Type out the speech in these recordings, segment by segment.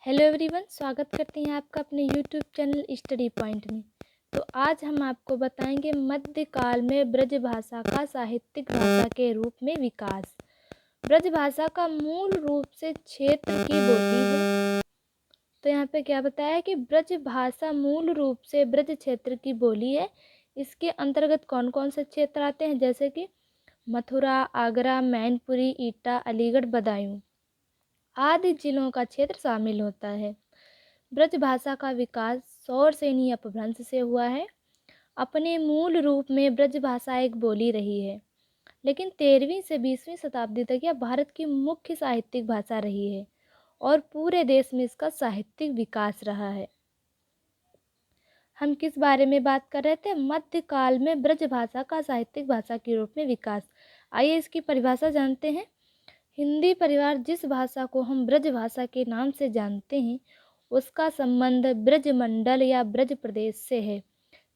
Hello everyone, स्वागत करते हैं आपका अपने यूट्यूब चैनल स्टडी पॉइंट में। तो आज हम आपको बताएंगे मध्यकाल में ब्रज भाषा का साहित्यिक भाषा के रूप में विकास। ब्रज भाषा का मूल रूप से क्षेत्र की बोली है। तो यहाँ पे क्या बताया कि ब्रज भाषा मूल रूप से ब्रज क्षेत्र की बोली है। इसके अंतर्गत कौन कौन से क्षेत्र आते हैं, जैसे कि मथुरा, आगरा, मैनपुरी, एटा, अलीगढ़, बदायूं आदि जिलों का क्षेत्र शामिल होता है। ब्रज भाषा का विकास सौरसेनी अपभ्रंश से हुआ है। अपने मूल रूप में ब्रज भाषा एक बोली रही है, लेकिन 13वीं से 20वीं शताब्दी तक यह भारत की मुख्य साहित्यिक भाषा रही है और पूरे देश में इसका साहित्यिक विकास रहा है। हम किस बारे में बात कर रहे थे? मध्यकाल में ब्रज भाषा का साहित्यिक भाषा के रूप में विकास। आइए इसकी परिभाषा जानते हैं। हिंदी परिवार जिस भाषा को हम ब्रज भाषा के नाम से जानते हैं, उसका संबंध ब्रज मंडल या ब्रज प्रदेश से है,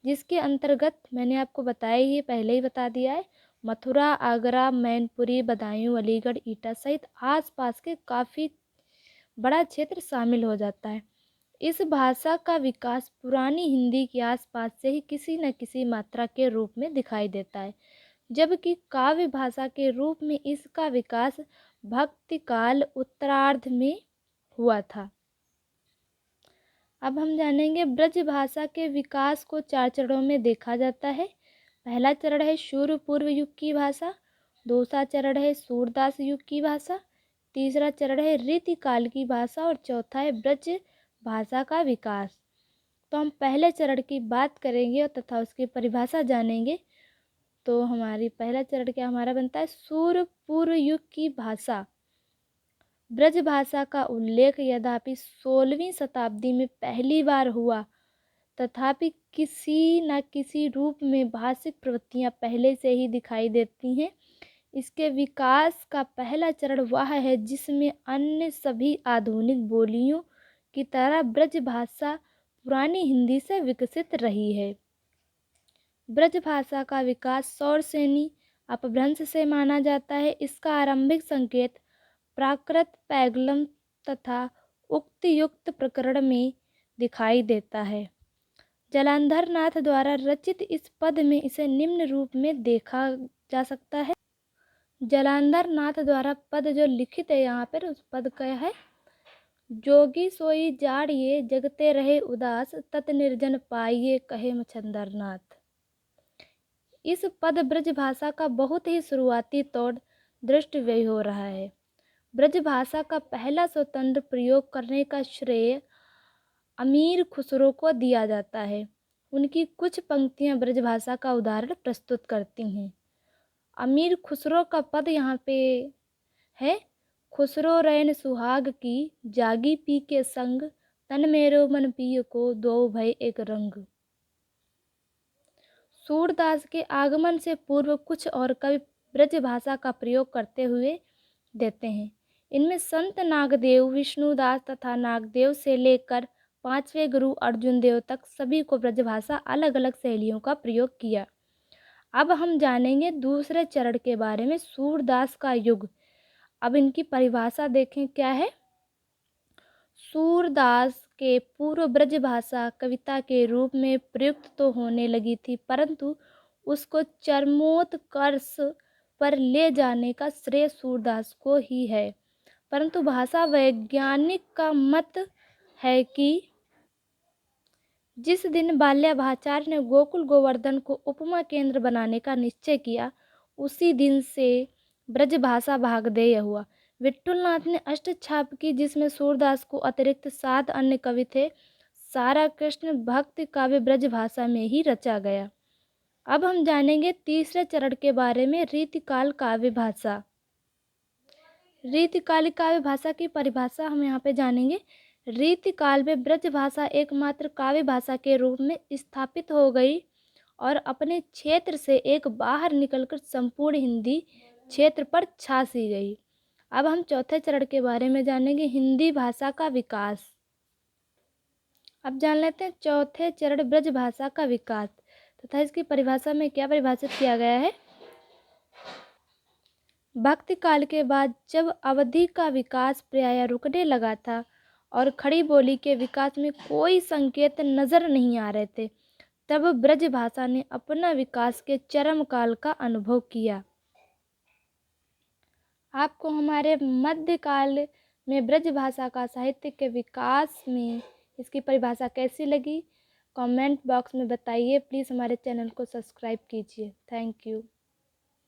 जिसके अंतर्गत मैंने आपको बताया ही, पहले ही बता दिया है, मथुरा, आगरा, मैनपुरी, बदायूं, अलीगढ़, एटा सहित आसपास के काफ़ी बड़ा क्षेत्र शामिल हो जाता है। इस भाषा का विकास पुरानी हिंदी के आसपास से ही किसी न किसी मात्रा के रूप में दिखाई देता है, जबकि काव्य भाषा के रूप में इसका विकास भक्ति काल उत्तरार्ध में हुआ था। अब हम जानेंगे ब्रज भाषा के विकास को 4 चरणों में देखा जाता है। पहला चरण है सूर्य पूर्व युग की भाषा, दूसरा चरण है सूरदास युग की भाषा, तीसरा चरण है रीतिकाल की भाषा और चौथा है ब्रज भाषा का विकास। तो हम पहले चरण की बात करेंगे और तथा उसकी परिभाषा जानेंगे। तो हमारी पहला चरण क्या हमारा बनता है? सूर्य पूर्व युग की भाषा। ब्रज भाषा का उल्लेख यद्यपि 16वीं शताब्दी में पहली बार हुआ, तथापि किसी न किसी रूप में भाषिक प्रवृत्तियां पहले से ही दिखाई देती हैं। इसके विकास का पहला चरण वह है जिसमें अन्य सभी आधुनिक बोलियों की तरह ब्रज भाषा पुरानी हिंदी से विकसित रही है। ब्रज भाषा का विकास सौरसेनी अपभ्रंश से माना जाता है। इसका आरंभिक संकेत प्राकृत पैगलम तथा उक्तयुक्त प्रकरण में दिखाई देता है। जालंधर नाथ द्वारा रचित इस पद में इसे निम्न रूप में देखा जा सकता है। जालंधर नाथ द्वारा पद जो लिखित है यहाँ पर, उस पद का है, जोगी सोई जाड़िए जगते रहे उदास, तत निर्जन पाइये कहे मच्छंदर नाथ। इस पद ब्रज भाषा का बहुत ही शुरुआती तौर दृष्टव्यय हो रहा है। ब्रज भाषा का पहला स्वतंत्र प्रयोग करने का श्रेय अमीर खुसरो को दिया जाता है। उनकी कुछ पंक्तियां ब्रज भाषा का उदाहरण प्रस्तुत करती हैं। अमीर खुसरो का पद यहाँ पे है, खुसरो रैन सुहाग की जागी पी के संग, तन मेरो मन पिय को दो भय एक रंग। सूरदास के आगमन से पूर्व कुछ और कवि ब्रज भाषा का प्रयोग करते हुए देते हैं। इनमें संत नागदेव, विष्णुदास तथा नागदेव से लेकर 5वें गुरु अर्जुन देव तक सभी को ब्रज भाषा अलग अलग शैलियों का प्रयोग किया। अब हम जानेंगे दूसरे चरण के बारे में, सूरदास का युग। अब इनकी परिभाषा देखें क्या है। सूरदास के पूर्व ब्रज भाषा कविता के रूप में प्रयुक्त तो होने लगी थी, परंतु उसको चरमोत्कर्ष पर ले जाने का श्रेय सूरदास को ही है। परंतु भाषा वैज्ञानिक का मत है कि जिस दिन बाल्याभाचार्य ने गोकुल गोवर्धन को उपमा केंद्र बनाने का निश्चय किया, उसी दिन से ब्रज भाषा भागधेय हुआ। विठुलनाथ ने अष्टछाप की, जिसमें सूरदास को अतिरिक्त 7 अन्य कवि थे। सारा कृष्ण भक्ति काव्य ब्रज भाषा में ही रचा गया। अब हम जानेंगे तीसरे चरण के बारे में, रीतिकाल काव्य भाषा। रीतिकाल काव्य भाषा की परिभाषा हम यहाँ पे जानेंगे। रीतिकाल में ब्रज भाषा एकमात्र काव्य भाषा के रूप में स्थापित हो गई और अपने क्षेत्र से एक बाहर निकलकर संपूर्ण हिंदी क्षेत्र पर छा सी गई। अब हम चौथे चरण के बारे में जानेंगे, हिंदी भाषा का विकास। अब जान लेते हैं चौथे चरण ब्रज भाषा का विकास तथा इसकी परिभाषा में क्या परिभाषित किया गया है। भक्ति काल के बाद जब अवधि का विकास प्रायः रुकने लगा था और खड़ी बोली के विकास में कोई संकेत नजर नहीं आ रहे थे, तब ब्रज भाषा ने अपना विकास के चरम काल का अनुभव किया। आपको हमारे मध्यकाल में ब्रज भाषा का साहित्य के विकास में इसकी परिभाषा कैसी लगी, कमेंट बॉक्स में बताइए। प्लीज़ हमारे चैनल को सब्सक्राइब कीजिए। Thank you.